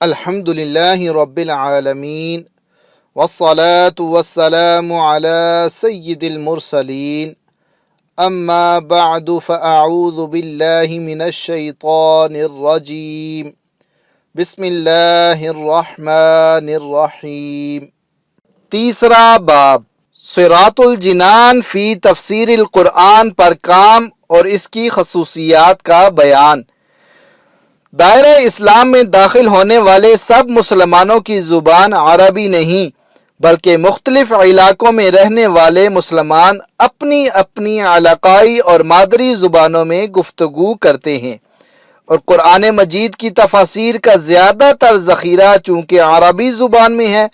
الحمد للہ رب العالمین والصلاة والسلام علی سید المرسلین اما بعد فاعوذ باللہ من الشیطان الرجیم بسم اللہ الرحمن الرحیم۔ تیسرا باب صراط الجنان فی تفسیر القرآن پر کام اور اس کی خصوصیات کا بیان۔ دائرہ اسلام میں داخل ہونے والے سب مسلمانوں کی زبان عربی نہیں بلکہ مختلف علاقوں میں رہنے والے مسلمان اپنی اپنی علاقائی اور مادری زبانوں میں گفتگو کرتے ہیں، اور قرآن مجید کی تفاسیر کا زیادہ تر ذخیرہ چونکہ عربی زبان میں ہے،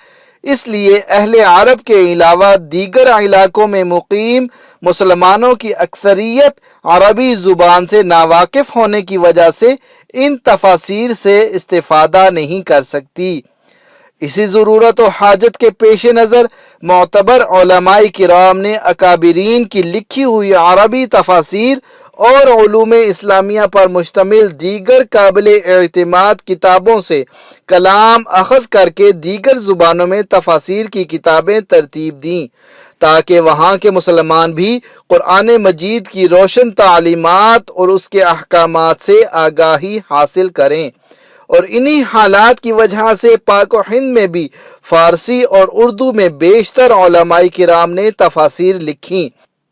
اس لیے اہل عرب کے علاوہ دیگر علاقوں میں مقیم مسلمانوں کی اکثریت عربی زبان سے ناواقف ہونے کی وجہ سے ان تفاسیر سے استفادہ نہیں کر سکتی۔ اسی ضرورت و حاجت کے پیش نظر معتبر علماء کرام نے اکابرین کی لکھی ہوئی عربی تفاسیر اور علوم اسلامیہ پر مشتمل دیگر قابل اعتماد کتابوں سے کلام اخذ کر کے دیگر زبانوں میں تفاسیر کی کتابیں ترتیب دیں تاکہ وہاں کے مسلمان بھی قرآن مجید کی روشن تعلیمات اور اس کے احکامات سے آگاہی حاصل کریں، اور انہی حالات کی وجہ سے پاک و ہند میں بھی فارسی اور اردو میں بیشتر علماء کرام نے تفاسیر لکھیں،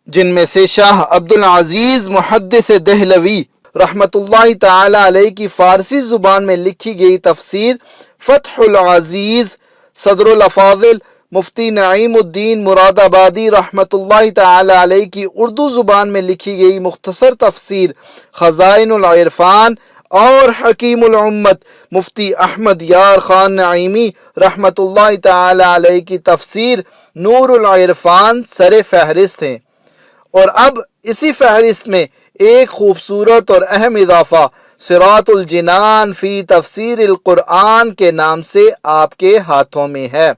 جن میں سے شاہ عبدالعزیز محدث دہلوی رحمۃ اللہ تعالی علیہ کی فارسی زبان میں لکھی گئی تفسیر فتح العزیز، صدر الافاضل مفتی نعیم الدین مراد آبادی رحمۃ اللہ تعالی علیہ کی اردو زبان میں لکھی گئی مختصر تفسیر خزائن العرفان، اور حکیم الامت مفتی احمد یار خان نعیمی رحمۃ اللہ تعالی علیہ کی تفسیر نور العرفان سر فہرست ہیں۔ اور اب اسی فہرست میں ایک خوبصورت اور اہم اضافہ صراط الجنان فی تفسیر القرآن کے نام سے آپ کے ہاتھوں میں ہے۔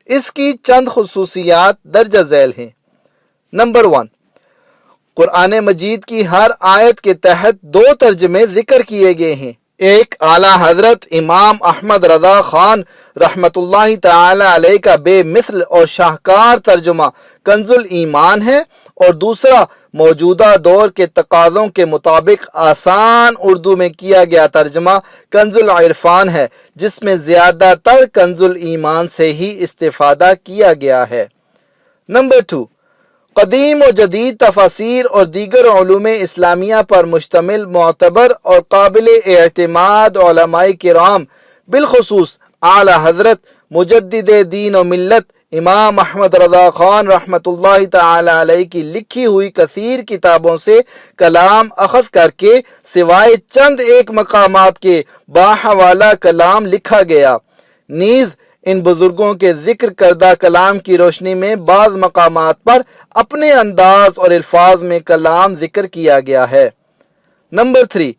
اس کی چند خصوصیات درج ذیل ہیں۔ نمبر 1، قرآن مجید کی ہر آیت کے تحت 2 ترجمے ذکر کیے گئے ہیں۔ ایک اعلیٰ حضرت امام احمد رضا خان رحمۃ اللہ تعالی علیہ کا بے مثل اور شاہکار ترجمہ کنز الایمان ہے، اور دوسرا موجودہ دور کے تقاضوں کے مطابق آسان اردو میں کیا گیا ترجمہ کنز العرفان ہے، جس میں زیادہ تر کنز الایمان سے ہی استفادہ کیا گیا ہے۔ نمبر 2، قدیم و جدید تفاسیر اور دیگر علوم اسلامیہ پر مشتمل معتبر اور قابل اعتماد علماء کرام، بالخصوص اعلیٰ حضرت مجدد دین و ملت امام احمد رضا خان رحمۃ اللہ تعالی علیہ کی لکھی ہوئی کثیر کتابوں سے کلام اخذ کر کے سوائے چند ایک مقامات کے باحوالہ کلام لکھا گیا۔ نیز ان بزرگوں کے ذکر کردہ کلام کی روشنی میں بعض مقامات پر اپنے انداز اور الفاظ میں کلام ذکر کیا گیا ہے۔ نمبر 3،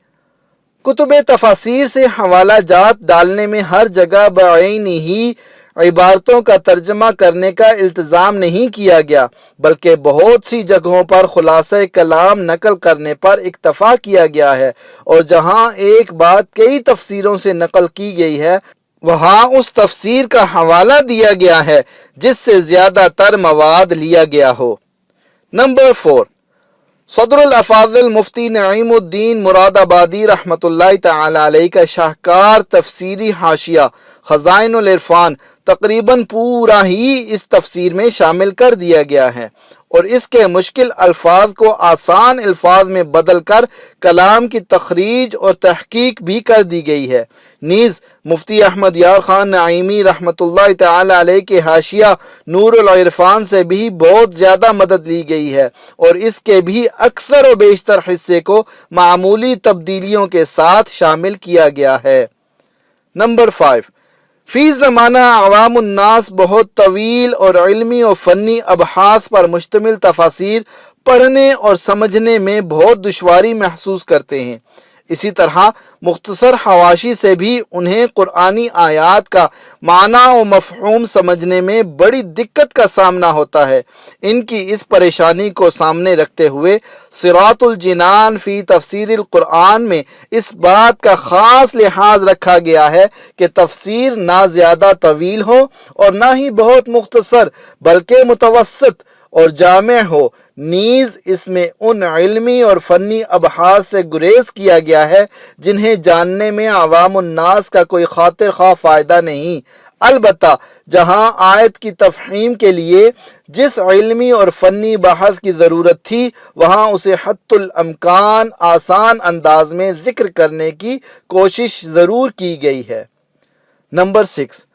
کتب تفاسیر سے حوالہ جات ڈالنے میں ہر جگہ بعینی ہی عبارتوں کا ترجمہ کرنے کا التزام نہیں کیا گیا، بلکہ بہت سی جگہوں پر خلاصہ کلام نقل کرنے پر اکتفا کیا گیا ہے، اور جہاں ایک بات کئی تفسیروں سے نقل کی گئی ہے وہاں اس تفسیر کا حوالہ دیا گیا ہے جس سے زیادہ تر مواد لیا گیا ہو۔ نمبر 4، صدر الافاضل مفتی نعیم الدین مراد آبادی رحمۃ اللہ تعالی علیہ کا شاہکار تفسیری حاشیہ خزائن العرفان تقریباً پورا ہی اس تفسیر میں شامل کر دیا گیا ہے، اور اس کے مشکل الفاظ کو آسان الفاظ میں بدل کر کلام کی تخریج اور تحقیق بھی کر دی گئی ہے۔ نیز مفتی احمد یار خان نعیمی رحمۃ اللہ تعالی علیہ کے حاشیہ نور العرفان سے بھی بہت زیادہ مدد لی گئی ہے، اور اس کے بھی اکثر و بیشتر حصے کو معمولی تبدیلیوں کے ساتھ شامل کیا گیا ہے۔ نمبر 5، فی زمانہ عوام الناس بہت طویل اور علمی و فنی ابحاث پر مشتمل تفاسیر پڑھنے اور سمجھنے میں بہت دشواری محسوس کرتے ہیں۔ اسی طرح مختصر حواشی سے بھی انہیں قرآنی آیات کا معنی و مفہوم سمجھنے میں بڑی دقت کا سامنا ہوتا ہے۔ ان کی اس پریشانی کو سامنے رکھتے ہوئے صراط الجنان فی تفسیر القرآن میں اس بات کا خاص لحاظ رکھا گیا ہے کہ تفسیر نہ زیادہ طویل ہو اور نہ ہی بہت مختصر، بلکہ متوسط اور جامع ہو۔ نیز اس میں ان علمی اور فنی ابحاث سے گریز کیا گیا ہے جنہیں جاننے میں عوام الناس کا کوئی خاطر خواہ فائدہ نہیں۔ البتہ جہاں آیت کی تفہیم کے لیے جس علمی اور فنی بحث کی ضرورت تھی وہاں اسے حتی الامکان آسان انداز میں ذکر کرنے کی کوشش ضرور کی گئی ہے۔ نمبر 6،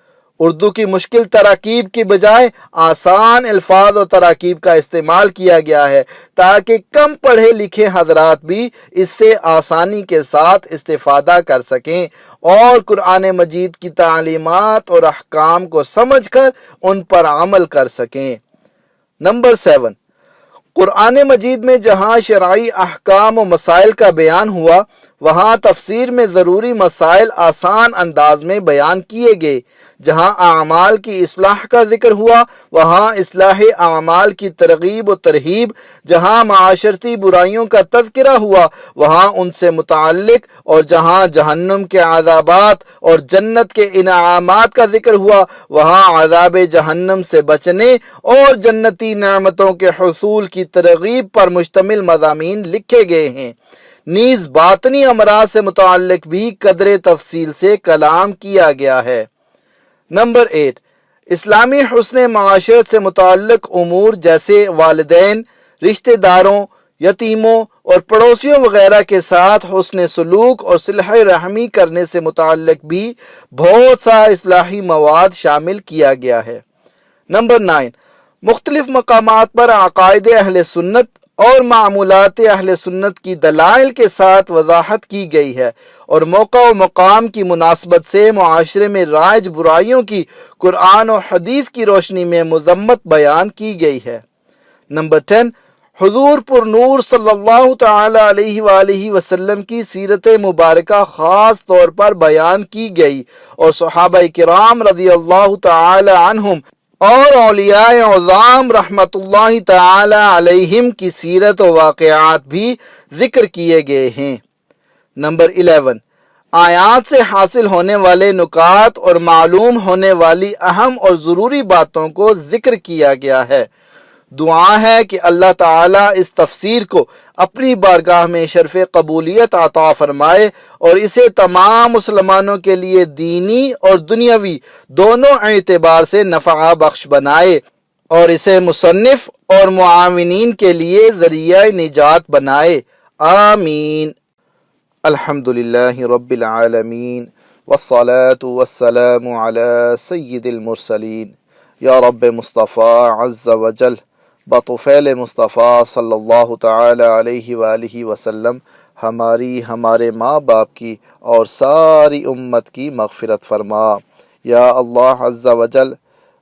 اردو کی مشکل تراکیب کی بجائے آسان الفاظ و تراکیب کا استعمال کیا گیا ہے تاکہ کم پڑھے لکھے حضرات بھی اس سے آسانی کے ساتھ استفادہ کر سکیں اور قرآن مجید کی تعلیمات اور احکام کو سمجھ کر ان پر عمل کر سکیں۔ نمبر 7، قرآن مجید میں جہاں شرعی احکام و مسائل کا بیان ہوا وہاں تفسیر میں ضروری مسائل آسان انداز میں بیان کیے گئے۔ جہاں اعمال کی اصلاح کا ذکر ہوا وہاں اصلاح اعمال کی ترغیب و ترہیب، جہاں معاشرتی برائیوں کا تذکرہ ہوا وہاں ان سے متعلق، اور جہاں جہنم کے عذابات اور جنت کے انعامات کا ذکر ہوا وہاں عذاب جہنم سے بچنے اور جنتی نعمتوں کے حصول کی ترغیب پر مشتمل مضامین لکھے گئے ہیں۔ نیز باطنی امراض سے متعلق بھی قدر تفصیل سے کلام کیا گیا ہے۔ نمبر 8، اسلامی حسن معاشرت سے متعلق امور جیسے والدین، رشتہ داروں، یتیموں اور پڑوسیوں وغیرہ کے ساتھ حسن سلوک اور صلح رحمی کرنے سے متعلق بھی بہت سا اصلاحی مواد شامل کیا گیا ہے۔ نمبر 9، مختلف مقامات پر عقائد اہل سنت اور معمولات اہل سنت کی دلائل کے ساتھ وضاحت کی گئی ہے اور موقع و مقام کی مناسبت سے معاشرے میں رائج برائیوں کی قرآن و حدیث کی روشنی میں مذمت بیان کی گئی ہے۔ نمبر 10، حضور پر نور صلی اللہ تعالی علیہ وآلہ وسلم کی سیرت مبارکہ خاص طور پر بیان کی گئی اور صحابہ کرام رضی اللہ تعالی عنہم اور اولیاء عظام رحمت اللہ تعالی علیہم کی سیرت و واقعات بھی ذکر کیے گئے ہیں۔ نمبر 11، آیات سے حاصل ہونے والے نکات اور معلوم ہونے والی اہم اور ضروری باتوں کو ذکر کیا گیا ہے۔ دعا ہے کہ اللہ تعالیٰ اس تفسیر کو اپنی بارگاہ میں شرف قبولیت عطا فرمائے اور اسے تمام مسلمانوں کے لیے دینی اور دنیاوی دونوں اعتبار سے نفع بخش بنائے اور اسے مصنف اور معاونین کے لیے ذریعہ نجات بنائے، آمین۔ الحمدللہ رب العالمین والصلاة والسلام علی سید المرسلین۔ یا رب مصطفیٰ عز وجل بطفیل مصطفیٰ صلی اللہ تعالی علیہ وآلہ وسلم ہمارے ماں باپ کی اور ساری امت کی مغفرت فرما۔ یا اللہ عز وجل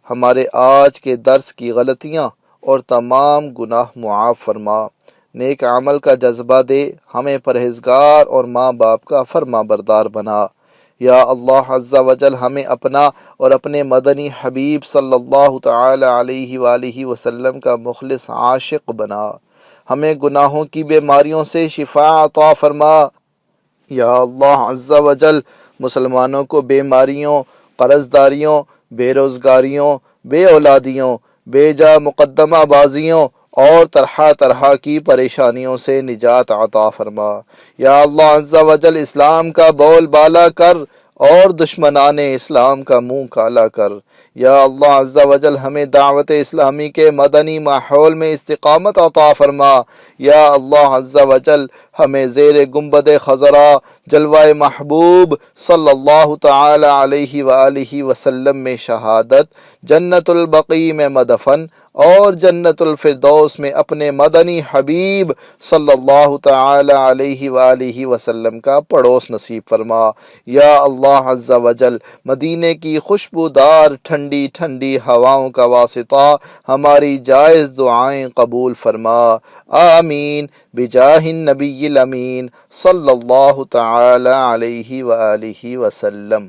ہمارے آج کے درس کی غلطیاں اور تمام گناہ معاف فرما، نیک عمل کا جذبہ دے، ہمیں پرہیزگار اور ماں باپ کا فرما بردار بنا۔ یا اللہ عز وجل ہمیں اپنا اور اپنے مدنی حبیب صلی اللہ تعالی علیہ وآلہ وسلم کا مخلص عاشق بنا، ہمیں گناہوں کی بیماریوں سے شفا عطا فرما۔ یا اللہ عز وجل مسلمانوں کو بیماریوں، قرض داریوں، بے روزگاریوں، بے اولادیوں، بے جا مقدمہ بازیوں اور طرح طرح کی پریشانیوں سے نجات عطا فرما۔ یا اللہ عز وجل اسلام کا بول بالا کر اور دشمنان اسلام کا منہ کالا کر۔ یا اللہ عز وجل ہمیں دعوت اسلامی کے مدنی ماحول میں استقامت عطا فرما۔ یا اللہ عز وجل ہمیں زیر گنبد خضرا جلوہ محبوب صلی اللہ تعالی علیہ وآلہ وسلم میں شہادت، جنت البقیع میں مدفن اور جنت الفردوس میں اپنے مدنی حبیب صلی اللہ تعالی علیہ وآلہ وسلم کا پڑوس نصیب فرما۔ یا اللہ عز وجل مدینے کی خوشبودار ٹھنڈی ٹھنڈی ہواؤں کا واسطہ ہماری جائز دعائیں قبول فرما، آمین بجاہ النبی الامین صلی اللہ تعالی علیہ وآلہ وسلم۔